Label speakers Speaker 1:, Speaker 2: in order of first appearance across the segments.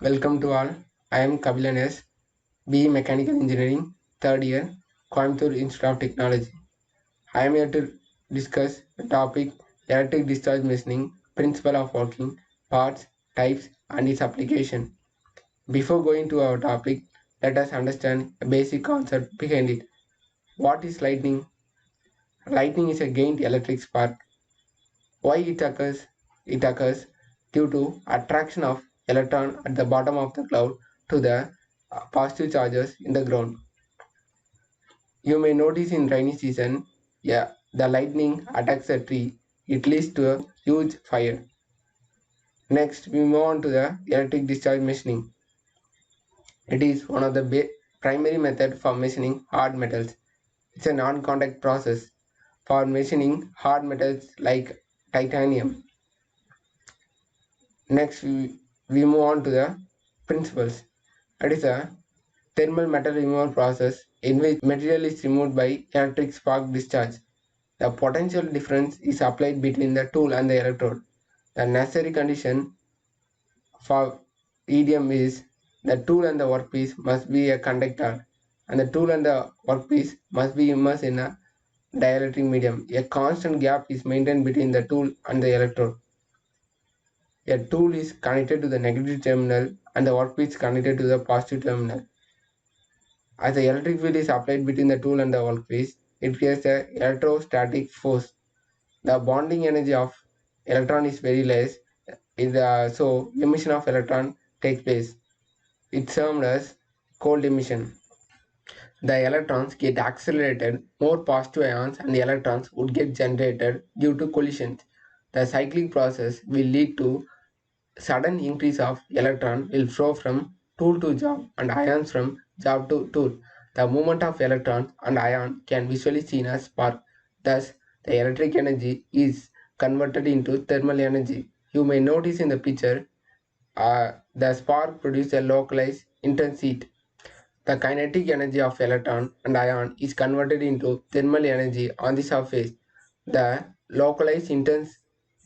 Speaker 1: Welcome to all. I am Kabilan S. BE Mechanical Engineering, third year, Coimbatore Institute of Technology. I am here to discuss the topic electric discharge machining, principle of working, parts, types, and its application. Before going to our topic, let us understand a basic concept behind it. What is lightning? Lightning is a gained electric spark. Why it occurs? It occurs due to attraction of electron at the bottom of the cloud to the positive charges in the ground. You may notice in rainy season, yeah, the lightning attacks a tree. It leads to a huge fire. Next, we move on to the electric discharge machining. It is one of the primary method for machining hard metals. It's a non-contact process for machining hard metals like titanium. Next, we move on to the principles. It is a thermal metal removal process in which material is removed by electric spark discharge. The potential difference is applied between the tool and the electrode. The necessary condition for EDM is the tool and the workpiece must be a conductor and the tool and the workpiece must be immersed in a dielectric medium. A constant gap is maintained between the tool and the electrode. A tool is connected to the negative terminal and the workpiece connected to the positive terminal. As the electric field is applied between the tool and the workpiece, it creates an electrostatic force. The bonding energy of electron is very less, so emission of electron takes place. It's termed as cold emission. The electrons get accelerated, more positive ions and the electrons would get generated due to collisions. The cyclic process will lead to sudden increase of electron will flow from tool to job and ions from job to tool. The movement of electron and ion can visually seen as spark. Thus, the electric energy is converted into thermal energy. You may notice in the picture, the spark produces a localized intense heat. The kinetic energy of electron and ion is converted into thermal energy on the surface. The localized intense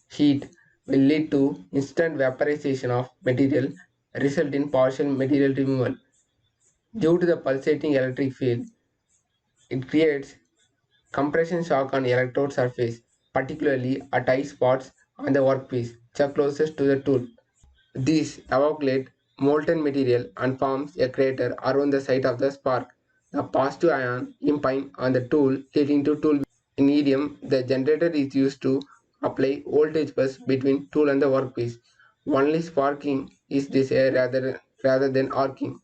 Speaker 1: heat will lead to instant vaporization of material, result in partial material removal. Due to the pulsating electric field, it creates compression shock on electrode surface, particularly at tight spots on the workpiece, which are closest to the tool. This evaporates molten material and forms a crater around the site of the spark. The positive ion impinge on the tool, leading to tool. In EDM, the generator is used to apply voltage bus between tool and the workpiece. Only sparking is desired rather than arcing.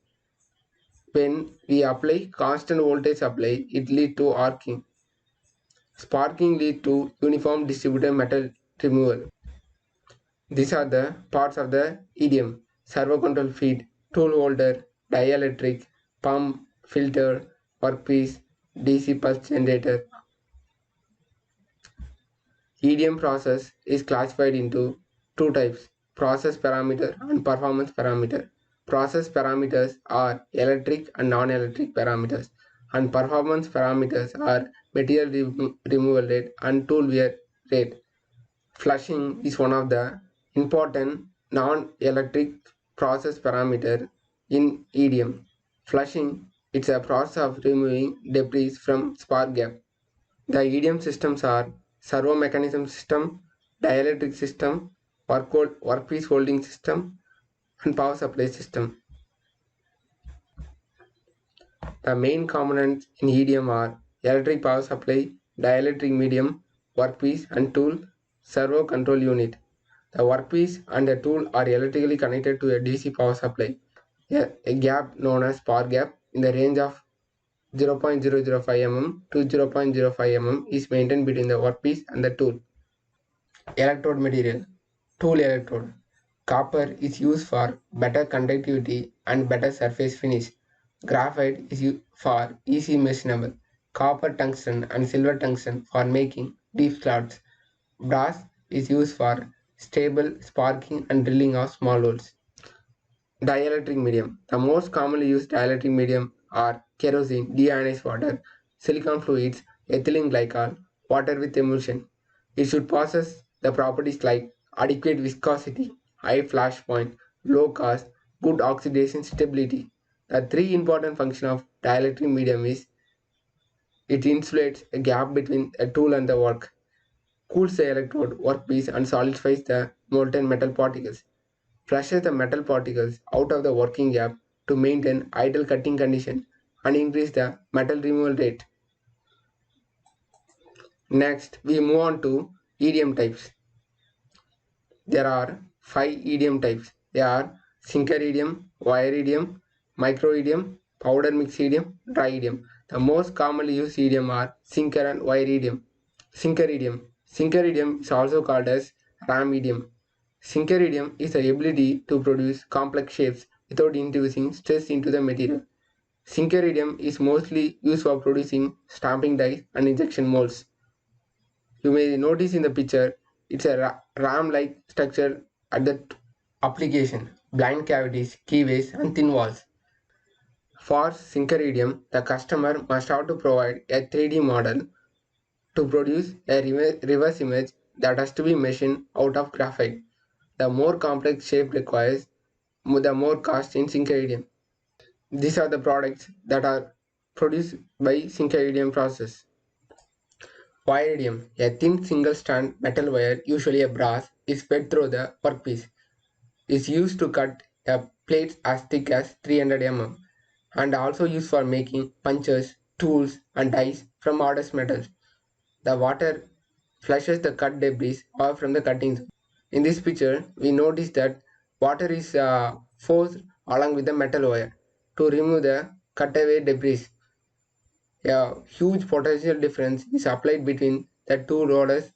Speaker 1: When we apply constant voltage supply, it leads to arcing. Sparking leads to uniform distributed metal removal. These are the parts of the EDM: servo control feed, tool holder, dielectric, pump, filter, workpiece, DC pulse generator. EDM process is classified into two types: process parameter and performance parameter. Process parameters are electric and non-electric parameters, and performance parameters are material removal rate and tool wear rate. Flushing is one of the important non-electric process parameter in EDM. Flushing is a process of removing debris from spark gap. The EDM systems are servo mechanism system, dielectric system, workpiece holding system, and power supply system. The main components in EDM are electric power supply, dielectric medium, workpiece and tool, servo control unit. The workpiece and the tool are electrically connected to a DC power supply. A gap known as power gap in the range of 0.005 mm to 0.05 mm is maintained between the workpiece and the tool. Electrode material. Tool electrode. Copper is used for better conductivity and better surface finish. Graphite is used for easy machinable. Copper tungsten and silver tungsten for making deep slots. Brass is used for stable sparking and drilling of small holes. Dielectric medium. The most commonly used dielectric medium are kerosene, deionized water, silicon fluids, ethylene glycol, water with emulsion. It should possess the properties like adequate viscosity, high flash point, low cost, good oxidation stability. The three important functions of dielectric medium is it insulates a gap between a tool and the work, cools the electrode workpiece and solidifies the molten metal particles, flushes the metal particles out of the working gap to maintain ideal cutting condition and increase the metal removal rate. Next, we move on to EDM types. There are 5 EDM types. They are sinker EDM, wire EDM, micro EDM, powder mix EDM, dry EDM. The most commonly used EDM are sinker and wire EDM. Sinker EDM. Sinker EDM is also called as RAM EDM. Sinker EDM is the ability to produce complex shapes without inducing stress into the material. Sinker EDM is mostly used for producing stamping dies and injection molds. You may notice in the picture, it's a ram-like structure at the application, blind cavities, keyways and thin walls. For sinker EDM, the customer must have to provide a 3D model to produce a reverse image that has to be machined out of graphite. The more complex shape requires, the more cost in sinker EDM. These are the products that are produced by sinker EDM process. Wire EDM, a thin single-strand metal wire, usually a brass, is fed through the workpiece. Is used to cut a plate as thick as 300 mm and also used for making punches, tools and dies from hardest metals. The water flushes the cut debris off from the cutting zone. In this picture, we notice that water is forced along with the metal wire to remove the cutaway debris. A huge potential difference is applied between the two rollers.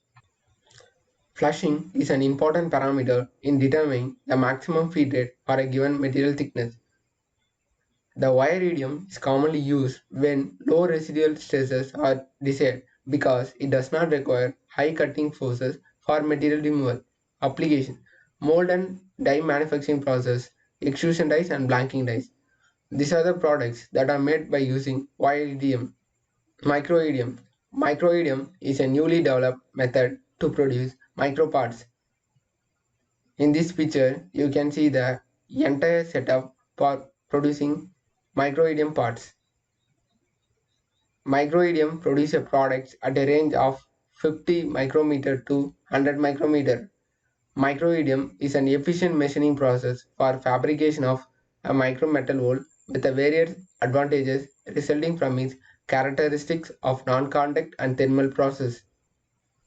Speaker 1: Flushing is an important parameter in determining the maximum feed rate for a given material thickness. The wire EDM is commonly used when low residual stresses are desired because it does not require high cutting forces for material removal. Application: mold and die manufacturing process, extrusion dies and blanking dies. These are the products that are made by using wire EDM. Micro EDM. Micro EDM is a newly developed method to produce micro parts. In this picture, you can see the entire setup for producing microEDM parts. MicroEDM produces products at a range of 50 micrometer to 100 micrometer. MicroEDM is an efficient machining process for fabrication of a micrometal mold with the various advantages resulting from its characteristics of non-contact and thermal process.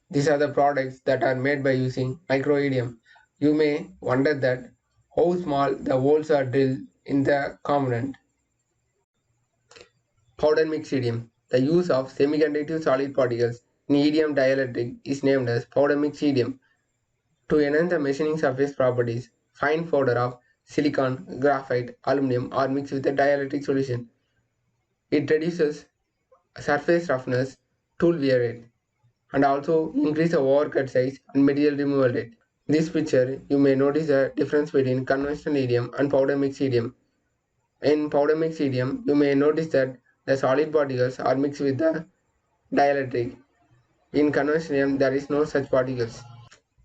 Speaker 1: These are the products that are made by using microEDM. You may wonder that how small the holes are drilled in the component. Powder mix EDM. The use of semiconductive solid particles in EDM dielectric is named as powder mix EDM. To enhance the machining surface properties, fine powder of silicon, graphite, aluminum are mixed with a dielectric solution. It reduces surface roughness, tool wear rate, and also increase the overcut size and material removal rate. In this picture, you may notice the difference between conventional EDM and powder mix EDM. In powder mix EDM, you may notice that the solid particles are mixed with the dielectric. In conventional EDM, there is no such particles.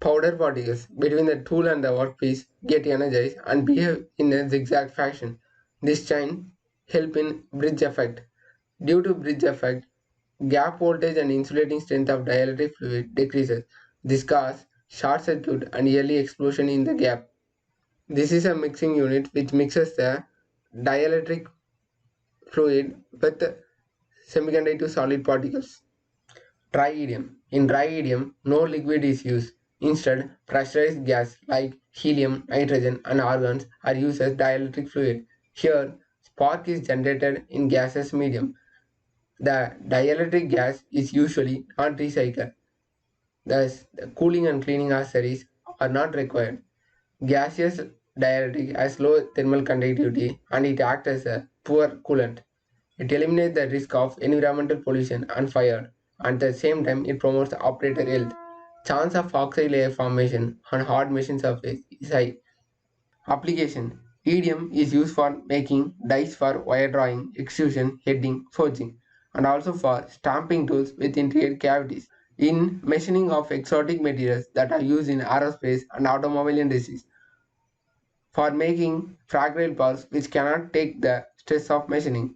Speaker 1: Powder particles between the tool and the workpiece get energized and behave in a zigzag fashion. This chain help in bridge effect. Due to bridge effect, gap voltage and insulating strength of dielectric fluid decreases. This causes short circuit and early explosion in the gap. This is a mixing unit which mixes the dielectric fluid with semiconductor solid particles. Dry EDM. In dry EDM, no liquid is used. Instead, pressurized gas like helium, nitrogen, and argons are used as dielectric fluid. Here, spark is generated in gaseous medium. The dielectric gas is usually not recycled. Thus, the cooling and cleaning accessories are not required. Gaseous dielectric has low thermal conductivity and it acts as a poor coolant. It eliminates the risk of environmental pollution and fire. At the same time, it promotes operator health. Chance of oxide layer formation on hard machine surface is high. Application: EDM is used for making dies for wire drawing, extrusion, heading, forging, and also for stamping tools with intricate cavities. In machining of exotic materials that are used in aerospace and automobile industries. for making fragile parts which cannot take the stress of machining.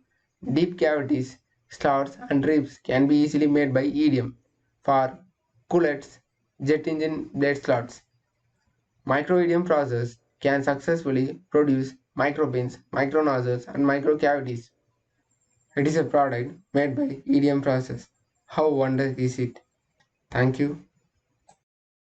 Speaker 1: Deep cavities, slots, and ribs can be easily made by EDM for cullets, jet engine blade slots. Micro-EDM process can successfully produce micropins, micro nozzles, and micro cavities. It is a product made by EDM process. How wonderful is it? Thank you.